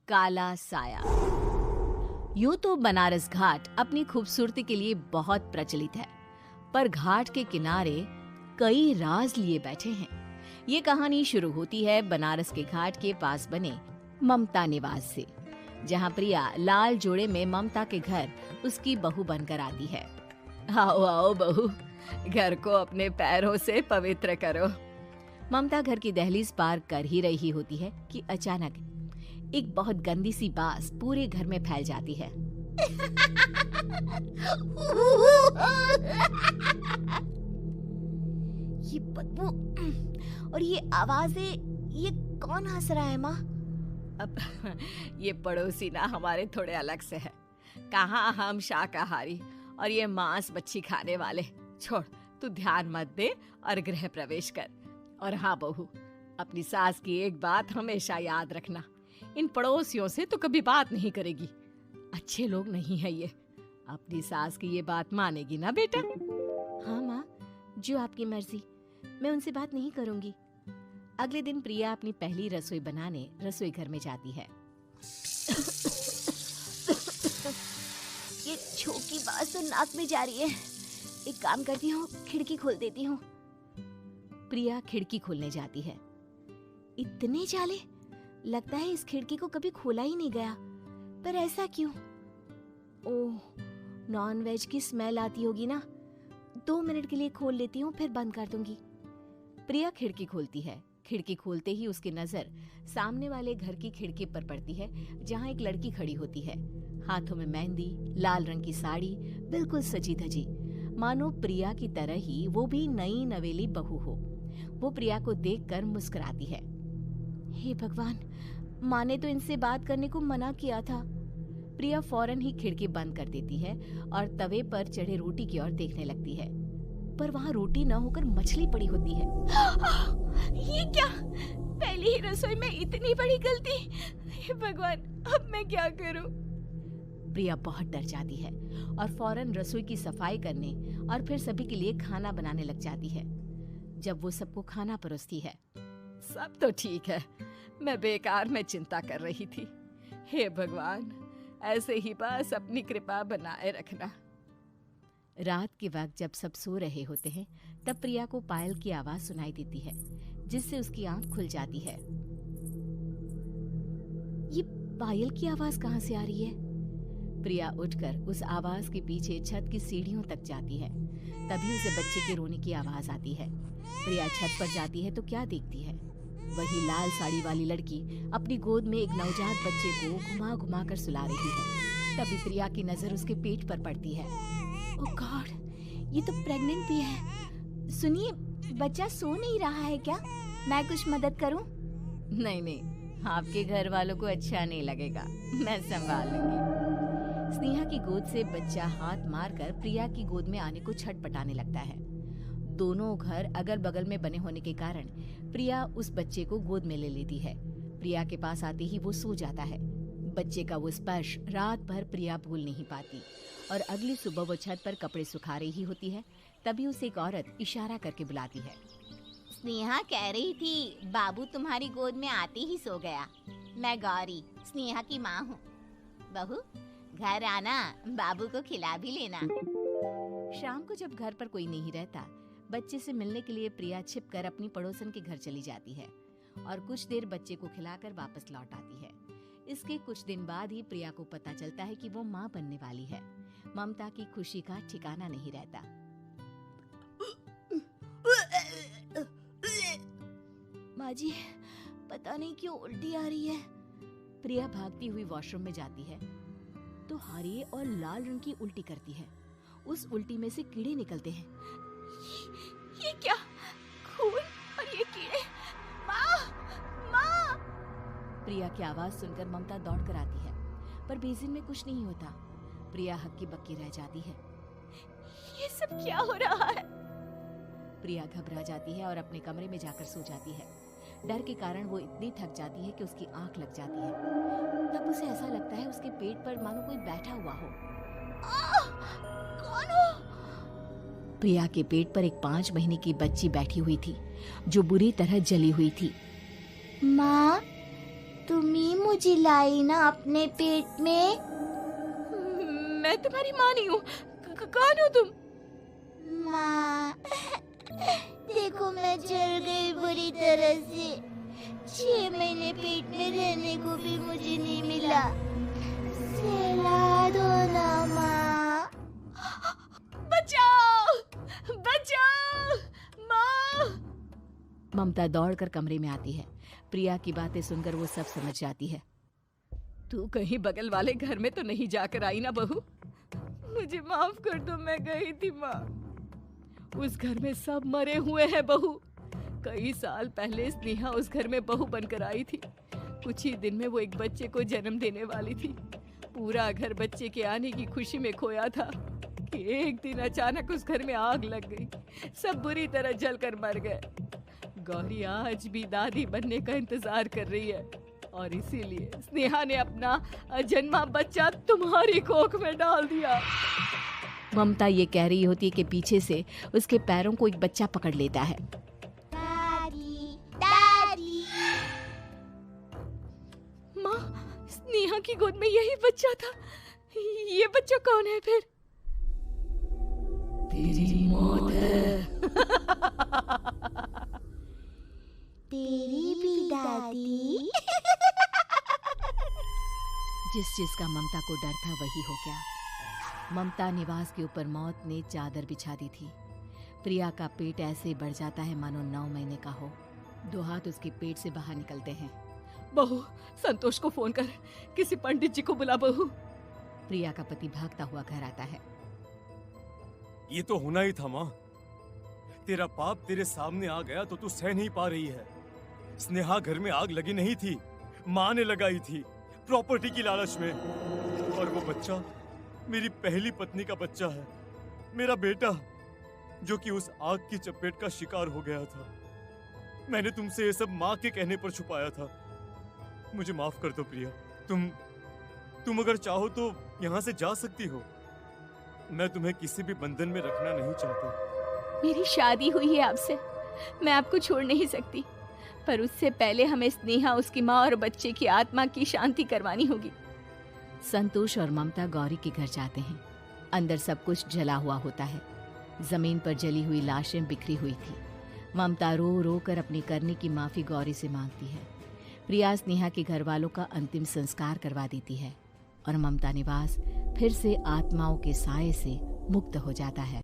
काला साया। यूं तो बनारस घाट अपनी खूबसूरती के लिए बहुत प्रचलित है, पर घाट के किनारे कई राज लिए बैठे हैं। ये कहानी शुरू होती है बनारस के घाट के पास बने ममता निवास से, जहां प्रिया लाल जोड़े में ममता के घर उसकी बहू बनकर आती है। आओ आओ बहू, घर को अपने पैरों से पवित्र करो। ममता घर की दहलीज पार कर ही रही होती है कि अचानक एक बहुत गंदी सी बास पूरे घर में फैल जाती है। ये बदबू और ये आवाजें, ये कौन हंस रहा है माँ? अब ये पड़ोसी ना हमारे थोड़े अलग से है। कहाँ हम शाकाहारी और ये मांस मच्छी खाने वाले। छोड़, तू ध्यान मत दे और गृह प्रवेश कर। और हाँ बहू, अपनी सास की एक बात हमेशा याद रखना, इन पड़ोसियों से तो कभी बात नहीं करेगी। अच्छे लोग नहीं है ये। अपनी सास की ये बात मानेगी ना बेटा? हाँ माँ, जो आपकी मर्जी, मैं उनसे बात नहीं करूंगी। अगले दिन प्रिया अपनी पहली रसोई बनाने रसोई घर में जाती है। ये छोकी बात तो नाक में जा रही है। एक काम करती हूँ, खिड़की खोल देती हूँ। प्रिया खिड़की खोलने जाती है। इतने जाले, लगता है इस खिड़की को कभी खोला ही नहीं गया। पर ऐसा क्यों? ओह, नॉन वेज की स्मेल आती होगी ना। 2 मिनट के लिए खोल लेती हूँ, फिर बंद कर दूंगी। प्रिया खिड़की खोलती है। खिड़की खोलते ही उसकी नजर सामने वाले घर की खिड़की पर पड़ती है, जहाँ एक लड़की खड़ी होती है। हाथों में मेहंदी, लाल रंग की साड़ी, बिल्कुल सजी धजी, मानो प्रिया की तरह ही वो भी नई नवेली बहू हो। वो प्रिया को देखकर मुस्कुराती है। हे भगवान, माँ ने तो इनसे बात करने को मना किया था। प्रिया फौरन ही खिड़की बंद कर देती है और तवे पर चढ़े रोटी की ओर देखने लगती है, पर वहाँ रोटी न होकर मछली पड़ी होती है। ये क्या? पहली ही रसोई में इतनी बड़ी गलती! हे भगवान, अब मैं क्या करूं? प्रिया बहुत डर जाती है और फौरन रसोई की सफाई करने और फिर सभी के लिए खाना बनाने लग जाती है। जब वो सबको खाना परोसती है, सब तो ठीक है, मैं बेकार में चिंता कर रही थी। हे भगवान, ऐसे ही बस अपनी कृपा बनाए रखना। रात के वक्त जब सब सो रहे होते हैं, तब प्रिया को पायल की आवाज सुनाई देती है, जिससे उसकी आंख खुल जाती है। ये पायल की आवाज कहाँ से आ रही है? प्रिया उठकर उस आवाज के पीछे छत की सीढ़ियों तक जाती है। तभी उसे बच्चे के रोने की आवाज आती है। प्रिया छत पर जाती है तो क्या देखती है? वही लाल साड़ी वाली लड़की अपनी गोद में एक नवजात बच्चे को घुमा घुमा कर सुला रही है। तभी प्रिया की नजर उसके पेट पर पड़ती है। ओह गॉड, ये तो प्रेग्नेंट भी है। सुनिए, बच्चा सो नहीं रहा है क्या? मैं कुछ मदद करूं? नहीं नहीं, आपके घर वालों को अच्छा नहीं लगेगा, मैं संभाल लूंगी। स्नेहा की गोद से बच्चा हाथ मारकर प्रिया की गोद में आने को छटपटाने लगता है। दोनों घर अगल बगल में बने होने के कारण प्रिया उस बच्चे को गोद में ले लेती है। प्रिया के पास आते ही वो सो जाता है। बच्चे का वो स्पर्श रात भर प्रिया भूल नहीं पाती और अगली सुबह वो छत पर कपड़े सुखा रही होती है। तभी उसे एक औरत इशारा करके बुलाती है। स्नेहा कह रही थी बाबू तुम्हारी गोद में आते ही सो गया। मैं गौरी, स्नेहा की माँ हूँ। बहू, घर आना, बाबू को खिला भी लेना। शाम को जब घर पर कोई नहीं रहता, बच्चे से मिलने के लिए प्रिया छिपकर अपनी पड़ोसन के घर चली जाती है और कुछ देर बच्चे को खिलाकर वापस लौट आती है। इसके कुछ दिन बाद ही प्रिया को पता चलता है कि वो माँ बनने वाली है। ममता की खुशी का ठिकाना नहीं रहता। माँ जी, पता नहीं क्यों उल्टी आ रही है। प्रिया भागती हुई वॉशरूम में जाती है तो हरे और लाल रंग की उल्टी करती है। उस उल्टी में से कीड़े निकलते हैं। ये क्या? खून और ये कीड़े! माँ! माँ! प्रिया की आवाज सुनकर ममता दौड़ कर आती है, पर बेसिन में कुछ नहीं होता। प्रिया हक्की बक्की रह जाती है। ये सब क्या हो रहा है? प्रिया घबरा जाती है और अपने कमरे में जाकर सो जाती है। डर के कारण वो इतनी थक जाती है कि उसकी आंख लग जाती है। तब उसे ऐसा लगता है उसके पेट पर मानो कोई बैठा हुआ हो। कौन हो? प्रिया के पेट पर एक 5 महीने की बच्ची बैठी हुई थी, जो बुरी तरह जली हुई थी। माँ, तुम ही मुझे लाई ना अपने पेट में। मैं तुम्हारी माँ नहीं हूँ। कौन हो तुम? माँ, देखो मैं जल गई बुरी तरह से। 6 महीने पेट में रहने को भी मुझे नहीं मिला। सहला दो ना माँ। बचाओ, बचाओ, माँ। ममता दौड़कर कमरे में आती है। प्रिया की बातें सुनकर वो सब समझ जाती है। तू कहीं बगल वाले घर में तो नहीं जाकर आई ना बहू? मुझे माफ कर दो, मैं गई थी माँ। उस घर में सब मरे हुए हैं बहू। कई साल पहले स्नेहा उस घर में बहू बनकर आई थी। कुछ ही दिन में वो एक बच्चे को जन्म देने वाली थी। पूरा घर बच्चे के आने की खुशी में खोया था कि एक दिन अचानक उस घर में आग लग गई। सब बुरी तरह जलकर मर गए। गौरी आज भी दादी बनने का इंतजार कर रही है और इसीलिए स्नेहा ने अपना अजन्मा बच्चा तुम्हारी कोख में डाल दिया। ममता ये कह रही होती है कि पीछे से उसके पैरों को एक बच्चा पकड़ लेता है। दादी, दादी। माँ, स्नेहा की गोद में यही बच्चा था। ये बच्चा कौन है फिर? तेरी मौत है। तेरी भी दादी। जिस चीज का ममता को डर था वही हो गया। ममता निवास के ऊपर मौत ने चादर बिछा दी थी। प्रिया का पेट ऐसे बढ़ जाता है मानो 9 महीने का हो। 2 हाथ उसके पेट से बाहर निकलते हैं। बहू, संतोष को फोन कर, किसी पंडित जी को बुला बहू। प्रिया का पति भागता हुआ घर आता है। ये तो होना ही था माँ। तेरा पाप तेरे सामने आ गया तो तू सह नहीं पा रही है। स्नेहा घर में आग लगी नहीं थी, माँ ने लगाई थी, प्रॉपर्टी की लालच में। और वो बच्चा मेरी पहली पत्नी का बच्चा है, मेरा बेटा, जो कि उस आग की चपेट का शिकार हो गया था। मैंने तुमसे ये सब माँ के कहने पर छुपाया था। मुझे माफ कर दो प्रिया। तुम अगर चाहो तो यहाँ से जा सकती हो। मैं तुम्हें किसी भी बंधन में रखना नहीं चाहता। मेरी शादी हुई है आपसे, मैं आपको छोड़ नहीं सकती, पर उससे पहले हमें स्नेहा, उसकी माँ और बच्चे की आत्मा की शांति करवानी होगी। संतोष और ममता गौरी के घर जाते हैं। अंदर सब कुछ जला हुआ होता है। जमीन पर जली हुई लाशें बिखरी हुई थी। ममता रो रो कर अपनी करने की माफी गौरी से मांगती है। प्रिया स्नेहा के घर वालों का अंतिम संस्कार करवा देती है और ममता निवास फिर से आत्माओं के साए से मुक्त हो जाता है।